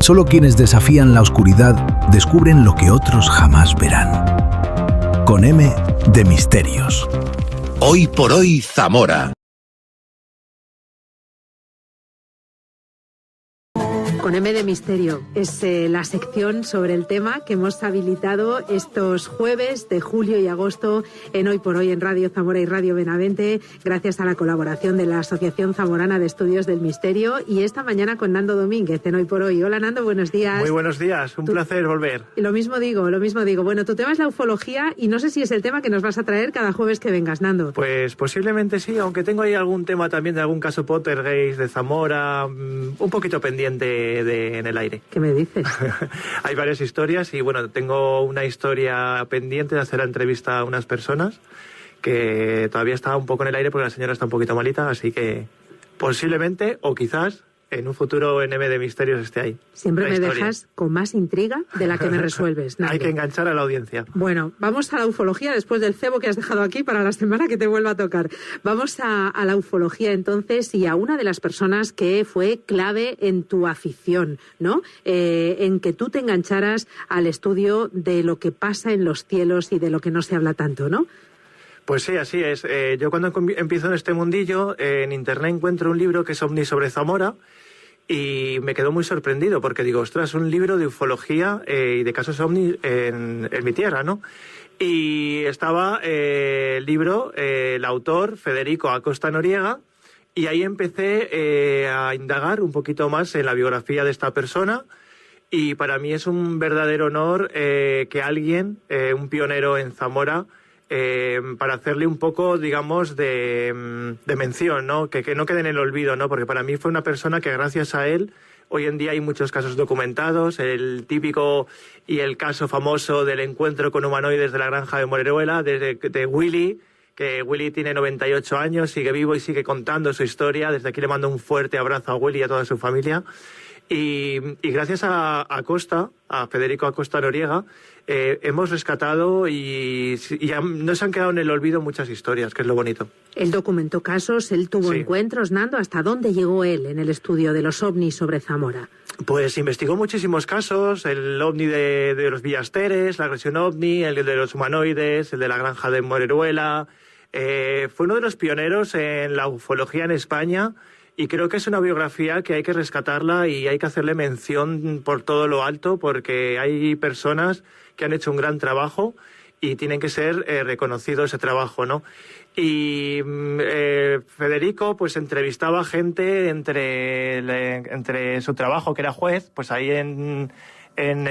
Solo quienes desafían la oscuridad descubren lo que otros jamás verán. Con M de Misterios. Hoy por hoy, Zamora. Con M de Misterio es la sección sobre el tema que hemos habilitado estos jueves de julio y agosto en Hoy por Hoy en Radio Zamora y Radio Benavente, gracias a la colaboración de la Asociación Zamorana de Estudios del Misterio, y esta mañana con Nando Domínguez en Hoy por Hoy. Hola Nando, buenos días. Muy buenos días, un placer volver. Lo mismo digo. Bueno, tu tema es la ufología y no sé si es el tema que nos vas a traer cada jueves que vengas, Nando. Pues posiblemente sí, aunque tengo ahí algún tema también de algún caso Poltergeist de Zamora, un poquito pendiente en el aire. ¿Qué me dices? Hay varias historias y bueno, tengo una historia pendiente de hacer la entrevista a unas personas que todavía está un poco en el aire porque la señora está un poquito malita, así que posiblemente o quizás en un futuro NM de Misterios esté ahí. Siempre me dejas con más intriga de la que me resuelves, Nando. Hay que enganchar a la audiencia. Bueno, vamos a la ufología después del cebo que has dejado aquí para la semana que te vuelva a tocar. Vamos a la ufología entonces y a una de las personas que fue clave en tu afición, ¿no? En que tú te engancharas al estudio de lo que pasa en los cielos y de lo que no se habla tanto, ¿no? Pues sí, así es. Yo cuando empiezo en este mundillo, en internet encuentro un libro que es OVNI sobre Zamora y me quedo muy sorprendido porque digo, ostras, un libro de ufología y de casos OVNI en mi tierra, ¿no? Y estaba el libro, el autor, Federico Acosta Noriega, y ahí empecé a indagar un poquito más en la biografía de esta persona. Y para mí es un verdadero honor que alguien, un pionero en Zamora, para hacerle un poco, digamos, de mención, ¿no? Que no quede en el olvido, ¿no? Porque para mí fue una persona que gracias a él hoy en día hay muchos casos documentados, el típico y el caso famoso del encuentro con humanoides de la granja de Moreruela, de Willy, que Willy tiene 98 años, sigue vivo y sigue contando su historia. Desde aquí le mando un fuerte abrazo a Willy y a toda su familia. Y gracias a Federico Acosta Noriega, hemos rescatado y ya no se han quedado en el olvido muchas historias, que es lo bonito. Él documentó casos, él tuvo encuentros, Nando. ¿Hasta dónde llegó él en el estudio de los ovnis sobre Zamora? Pues investigó muchísimos casos, el ovni de los Villasteres, la agresión ovni, el de los humanoides, el de la granja de Moreruela. Fue uno de los pioneros en la ufología en España. Y creo que es una biografía que hay que rescatarla y hay que hacerle mención por todo lo alto, porque hay personas que han hecho un gran trabajo y tienen que ser reconocido ese trabajo, ¿no? Y Federico pues entrevistaba gente entre su trabajo, que era juez, pues ahí en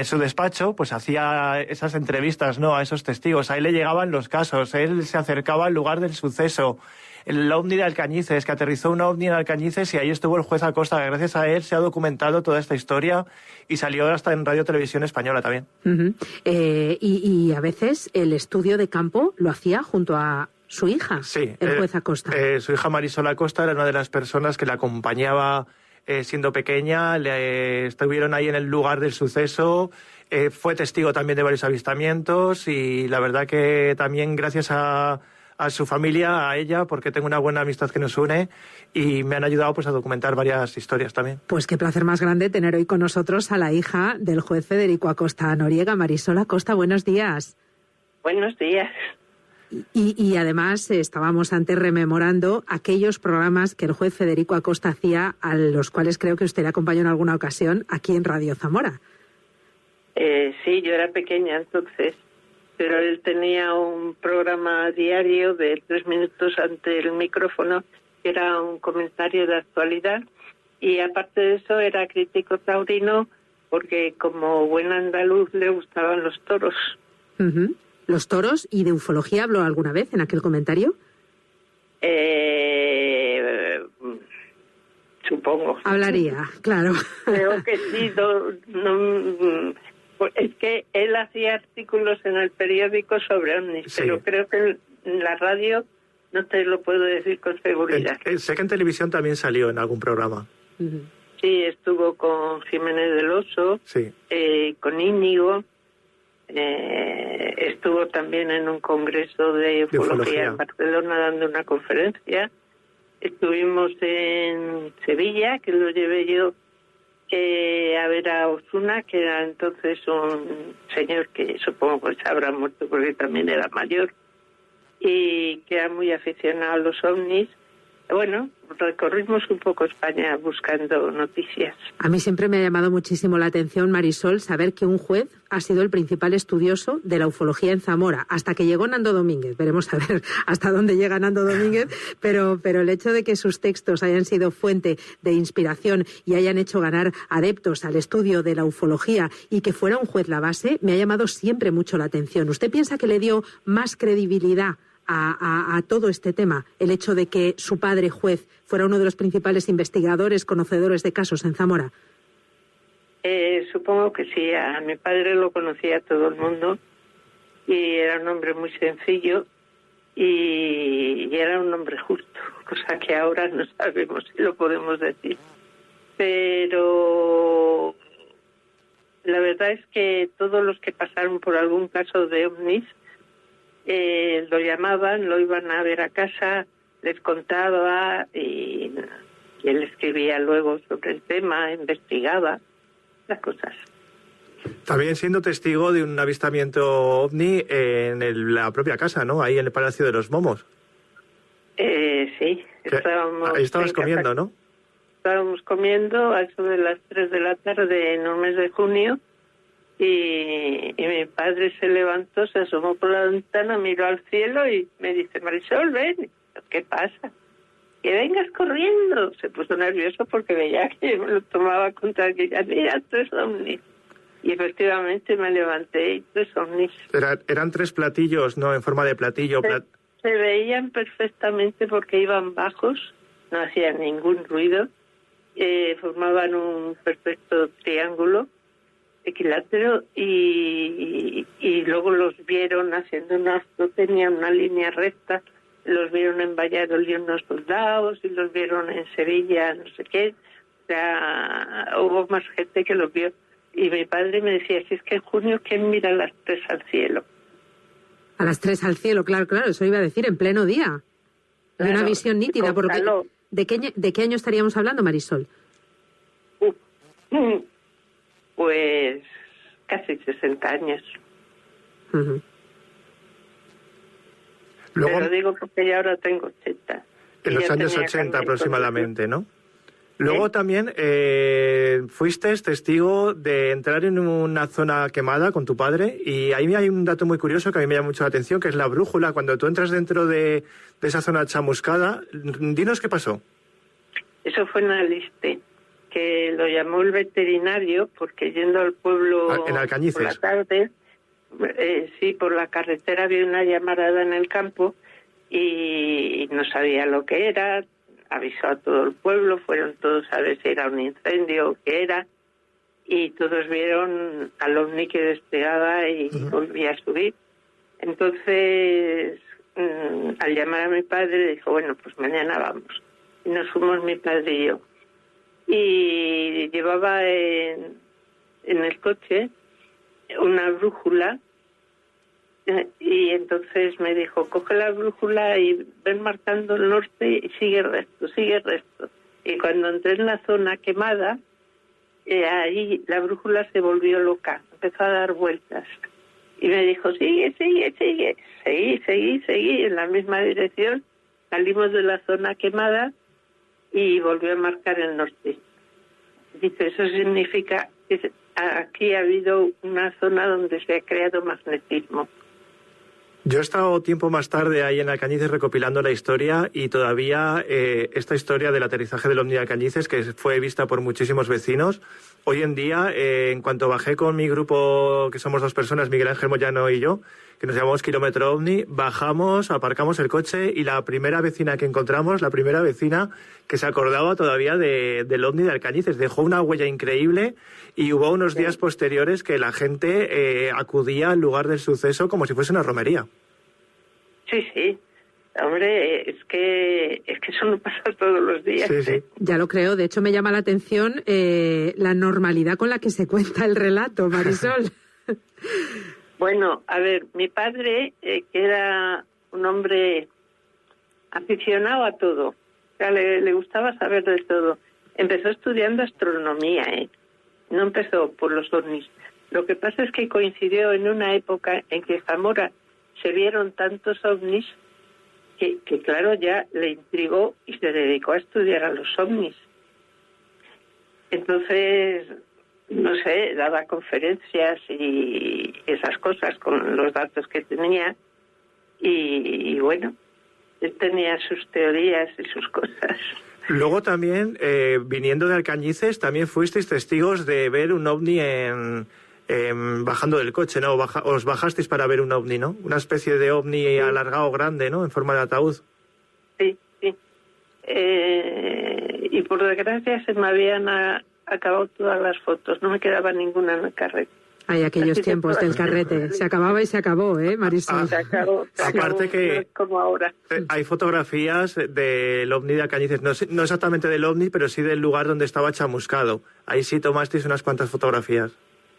su despacho, pues hacía esas entrevistas, ¿no?, a esos testigos. Ahí le llegaban los casos, él se acercaba al lugar del suceso. El ovni de Alcañices, que aterrizó un ovni en Alcañices y ahí estuvo el juez Acosta. Gracias a él se ha documentado toda esta historia y salió hasta en Radio Televisión Española también. Y a veces el estudio de campo lo hacía junto a su hija, sí, el juez Acosta. Su hija Marisol Acosta era una de las personas que la acompañaba siendo pequeña. Estuvieron ahí en el lugar del suceso. Fue testigo también de varios avistamientos y la verdad que también gracias a su familia, a ella, porque tengo una buena amistad que nos une y me han ayudado pues a documentar varias historias también. Pues qué placer más grande tener hoy con nosotros a la hija del juez Federico Acosta Noriega, Marisol Acosta. Buenos días. Buenos días. Y además estábamos antes rememorando aquellos programas que el juez Federico Acosta hacía, a los cuales creo que usted le acompañó en alguna ocasión aquí en Radio Zamora. Sí, yo era pequeña entonces, pero él tenía un programa diario de 3 minutos ante el micrófono, que era un comentario de actualidad, y aparte de eso era crítico taurino, porque como buen andaluz le gustaban los toros. Uh-huh. ¿Los toros? ¿Y de ufología habló alguna vez en aquel comentario? Supongo. Hablaría, claro. Creo que sí, es que él hacía artículos en el periódico sobre ovnis, sí, pero creo que en la radio no te lo puedo decir con seguridad. Sé que en televisión también salió en algún programa. Uh-huh. Sí, estuvo con Jiménez del Oso, sí, con Íñigo, estuvo también en un congreso de ufología en Barcelona dando una conferencia. Estuvimos en Sevilla, que lo llevé yo, a ver a Osuna, que era entonces un señor que supongo que se habrá muerto porque también era mayor y que era muy aficionado a los ovnis. Bueno, recorrimos un poco España buscando noticias. A mí siempre me ha llamado muchísimo la atención, Marisol, saber que un juez ha sido el principal estudioso de la ufología en Zamora, hasta que llegó Nando Domínguez. Veremos a ver hasta dónde llega Nando Domínguez, pero el hecho de que sus textos hayan sido fuente de inspiración y hayan hecho ganar adeptos al estudio de la ufología y que fuera un juez la base, me ha llamado siempre mucho la atención. ¿Usted piensa que le dio más credibilidad a todo este tema, el hecho de que su padre juez fuera uno de los principales investigadores, conocedores de casos en Zamora? Supongo que sí. A mi padre lo conocía todo el mundo y era un hombre muy sencillo y era un hombre justo, cosa que ahora no sabemos si lo podemos decir. Pero la verdad es que todos los que pasaron por algún caso de ovnis lo llamaban, lo iban a ver a casa, les contaba y él escribía luego sobre el tema, investigaba las cosas. También siendo testigo de un avistamiento ovni en la propia casa, ¿no? Ahí en el Palacio de los Momos. Sí, ahí estabas comiendo, ¿no? Estábamos comiendo a eso de las 3 de la tarde en un mes de junio. Y mi padre se levantó, se asomó por la ventana, miró al cielo y me dice: Marisol, ven. ¿Qué pasa? Que vengas corriendo. Se puso nervioso porque veía que me lo tomaba con tranquilidad. Mira, 3 ovnis. Y efectivamente me levanté y 3 ovnis. Eran 3 platillos, ¿no? En forma de platillo. Se veían perfectamente porque iban bajos, no hacían ningún ruido, formaban un perfecto triángulo equilátero y luego los vieron haciendo tenían una línea recta, los vieron en Valladolid unos soldados y los vieron en Sevilla, no sé qué. O sea, hubo más gente que los vio. Y mi padre me decía: si es que en junio, ¿quién mira a las 3 al cielo? A las 3 al cielo, claro, eso iba a decir, en pleno día. Claro, y una visión nítida. Porque, ¿de qué año estaríamos hablando, Marisol? Pues casi 60 años. Uh-huh. Luego, pero digo porque ya ahora tengo 80. En los años 80 aproximadamente, ¿no? Luego también fuiste testigo de entrar en una zona quemada con tu padre, y ahí hay un dato muy curioso que a mí me llama mucho la atención, que es la brújula. Cuando tú entras dentro de esa zona chamuscada, dinos qué pasó. Eso fue en Aliste, que lo llamó el veterinario porque yendo al pueblo en Alcañices por la tarde, sí, por la carretera había una llamarada en el campo y no sabía lo que era. Avisó a todo el pueblo, fueron todos a ver si era un incendio o qué era, y todos vieron al ovni que despegaba y volvía a subir. Entonces, al llamar a mi padre, dijo: bueno, pues mañana vamos. Y nos fuimos mi padre y yo. Y llevaba en el coche una brújula, y entonces me dijo: coge la brújula y ven marcando el norte y sigue recto. Y cuando entré en la zona quemada, ahí la brújula se volvió loca, empezó a dar vueltas. Y me dijo: sigue. Seguí en la misma dirección. Salimos de la zona quemada y volvió a marcar el norte. Dice: eso significa que aquí ha habido una zona donde se ha creado magnetismo. Yo he estado tiempo más tarde ahí en Alcañices recopilando la historia, y todavía esta historia del aterrizaje del ovni de Alcañices, que fue vista por muchísimos vecinos, hoy en día, en cuanto bajé con mi grupo, que somos 2 personas, Miguel Ángel Moyano y yo, que nos llamamos Kilómetro OVNI, bajamos, aparcamos el coche, y la primera vecina que encontramos, la primera vecina que se acordaba todavía del ovni de Alcañices, dejó una huella increíble, y hubo unos días posteriores que la gente acudía al lugar del suceso como si fuese una romería. Sí. Hombre, es que eso no pasa todos los días. Sí. Ya lo creo. De hecho, me llama la atención la normalidad con la que se cuenta el relato, Marisol. Bueno, a ver, mi padre, que era un hombre aficionado a todo, o sea, le gustaba saber de todo. Empezó estudiando astronomía, no empezó por los ovnis. Lo que pasa es que coincidió en una época en que Zamora se vieron tantos ovnis que claro, ya le intrigó y se dedicó a estudiar a los ovnis. Entonces, no sé, daba conferencias y esas cosas con los datos que tenía y bueno, él tenía sus teorías y sus cosas. Luego también, viniendo de Alcañices, también fuisteis testigos de ver un ovni bajando del coche, ¿no? Os bajasteis para ver un ovni, ¿no? Una especie de ovni sí, alargado grande, ¿no? En forma de ataúd. Sí, sí. Y por desgracia se me habían acabado todas las fotos, no me quedaba ninguna en el carrete. Hay aquellos tiempos del carrete. Se acababa y se acabó, Marisol? Se acabó. Aparte que como ahora. Hay fotografías del ovni de Alcañices, no exactamente del ovni, pero sí del lugar donde estaba chamuscado. Ahí sí tomasteis unas cuantas fotografías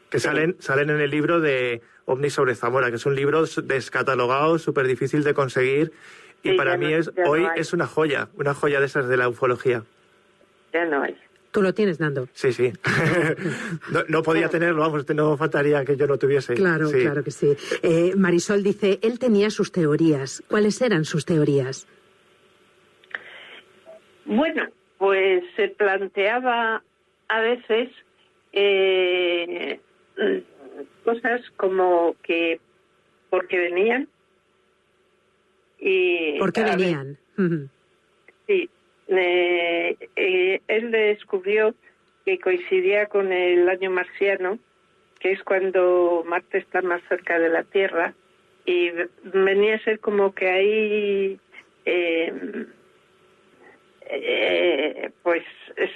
que salen en el libro de OVNI sobre Zamora, que es un libro descatalogado, súper difícil de conseguir, y sí, para mí hoy es una joya de esas de la ufología. Ya no hay. ¿Tú lo tienes, Nando? Sí. no podía tenerlo, vamos, no faltaría que yo lo tuviese. Claro, sí. Claro que sí. Marisol dice, él tenía sus teorías. ¿Cuáles eran sus teorías? Bueno, pues se planteaba a veces cosas como que porque venían y... ¿Por qué venían? Sí. Él descubrió que coincidía con el año marciano, que es cuando Marte está más cerca de la Tierra, y venía a ser como que ahí pues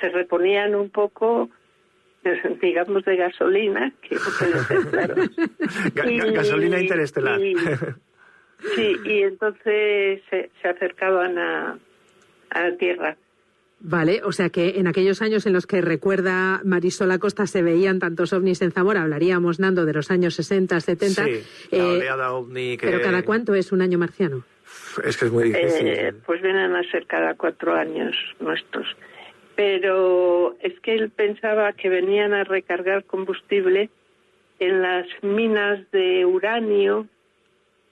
se reponían un poco, digamos, de gasolina, que no puede ser, claro. Gasolina interestelar. Sí, y entonces se acercaban a la Tierra. Vale, o sea que en aquellos años en los que recuerda Marisol Acosta se veían tantos ovnis en Zamora, hablaríamos, Nando, de los años 60, 70. Sí, la oleada ovni que... Pero ¿cada cuánto es un año marciano? Es que es muy difícil. Pues vienen a ser cada 4 años nuestros. Pero es que él pensaba que venían a recargar combustible en las minas de uranio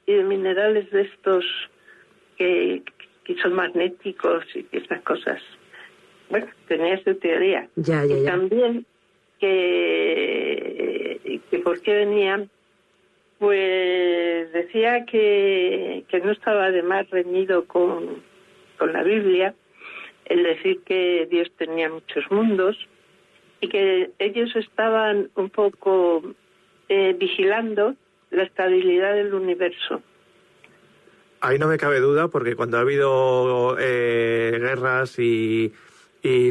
y de minerales de estos que son magnéticos y esas cosas. Bueno, tenía su teoría. Ya. Y también que por qué venían, pues decía que no estaba de más reñido con la Biblia, el decir que Dios tenía muchos mundos y que ellos estaban un poco vigilando la estabilidad del universo. Ahí no me cabe duda, porque cuando ha habido guerras y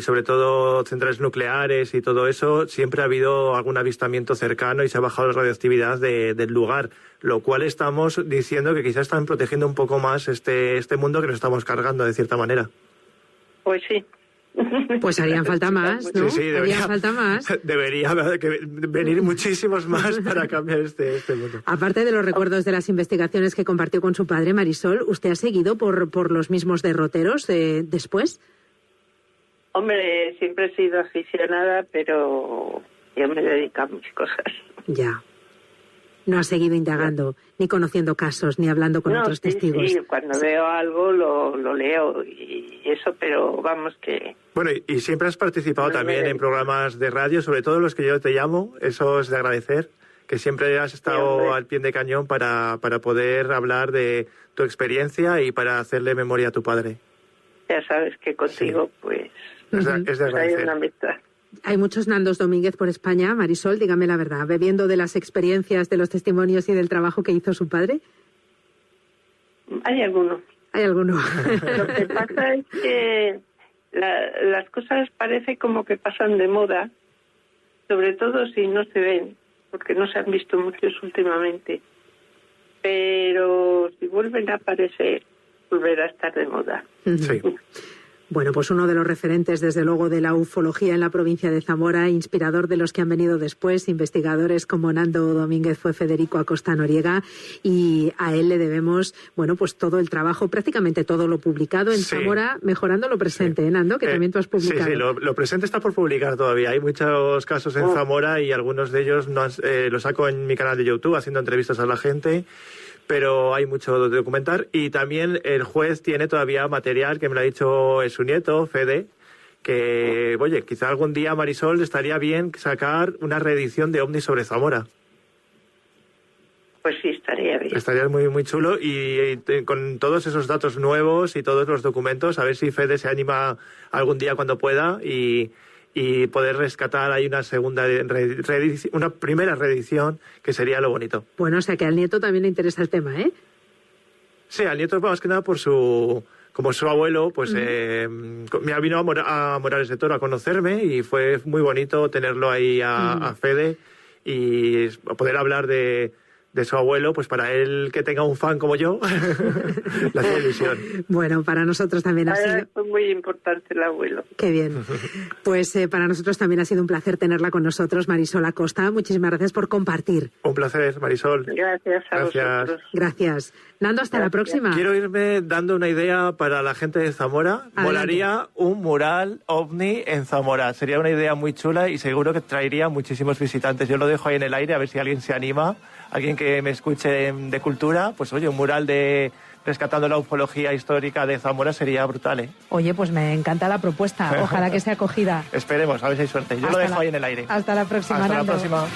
sobre todo centrales nucleares y todo eso, siempre ha habido algún avistamiento cercano y se ha bajado la radioactividad del lugar, lo cual estamos diciendo que quizás están protegiendo un poco más este mundo que nos estamos cargando de cierta manera. Pues sí. Pues harían falta más, ¿no? Sí, debería venir muchísimos más para cambiar este mundo. Aparte de los recuerdos de las investigaciones que compartió con su padre, Marisol, ¿usted ha seguido por los mismos derroteros después? Hombre, siempre he sido aficionada, pero yo me dedico a mis cosas. Ya. No ha seguido indagando, ni conociendo casos, ni hablando con otros testigos. Sí, cuando veo algo lo leo y eso, pero vamos que... Bueno, y siempre has participado también en programas de radio, sobre todo los que yo te llamo, eso es de agradecer, que siempre has estado al pie de cañón para poder hablar de tu experiencia y para hacerle memoria a tu padre. Ya sabes que contigo, pues es de agradecer. Hay una amistad. Hay muchos Nandos Domínguez por España. Marisol, dígame la verdad, bebiendo de las experiencias, de los testimonios y del trabajo que hizo su padre. Hay alguno. Lo que pasa es que las cosas parece como que pasan de moda, sobre todo si no se ven, porque no se han visto muchos últimamente. Pero si vuelven a aparecer, volverá a estar de moda. Sí. Bueno, pues uno de los referentes, desde luego, de la ufología en la provincia de Zamora, inspirador de los que han venido después, investigadores como Nando Domínguez, fue Federico Acosta Noriega, y a él le debemos, bueno, pues todo el trabajo, prácticamente todo lo publicado en Zamora, mejorando lo presente, Nando, que también tú has publicado. Sí, lo presente está por publicar todavía. Hay muchos casos en Zamora y algunos de ellos los saco en mi canal de YouTube, haciendo entrevistas a la gente. Pero hay mucho de documentar, y también el juez tiene todavía material que me lo ha dicho su nieto, Fede, que, oye, quizá algún día, Marisol, estaría bien sacar una reedición de OVNI sobre Zamora. Pues sí, estaría bien. Estaría muy, muy chulo, y con todos esos datos nuevos y todos los documentos, a ver si Fede se anima algún día cuando pueda y poder rescatar ahí una segunda una primera reedición, que sería lo bonito. Bueno, o sea que al nieto también le interesa el tema, ¿eh? Sí, al nieto más que nada como su abuelo, pues vino a Morales de Toro a conocerme, y fue muy bonito tenerlo ahí a Fede, y poder hablar de su abuelo, pues para él, que tenga un fan como yo, la hacía ilusión. Bueno, para nosotros también ha sido... Fue muy importante el abuelo. Qué bien. Pues para nosotros también ha sido un placer tenerla con nosotros, Marisol Acosta. Muchísimas gracias por compartir. Un placer, Marisol. Gracias a vosotros. Gracias. Nando, hasta la próxima. Quiero irme dando una idea para la gente de Zamora. Adelante. Molaría un mural OVNI en Zamora. Sería una idea muy chula y seguro que traería muchísimos visitantes. Yo lo dejo ahí en el aire, a ver si alguien se anima. Alguien que me escuche de cultura, pues oye, un mural de rescatando la ufología histórica de Zamora sería brutal, ¿eh? Oye, pues me encanta la propuesta. Ojalá que sea acogida. Esperemos, a ver si hay suerte. Yo lo dejo ahí en el aire. Hasta la próxima, Hasta Nando. la próxima.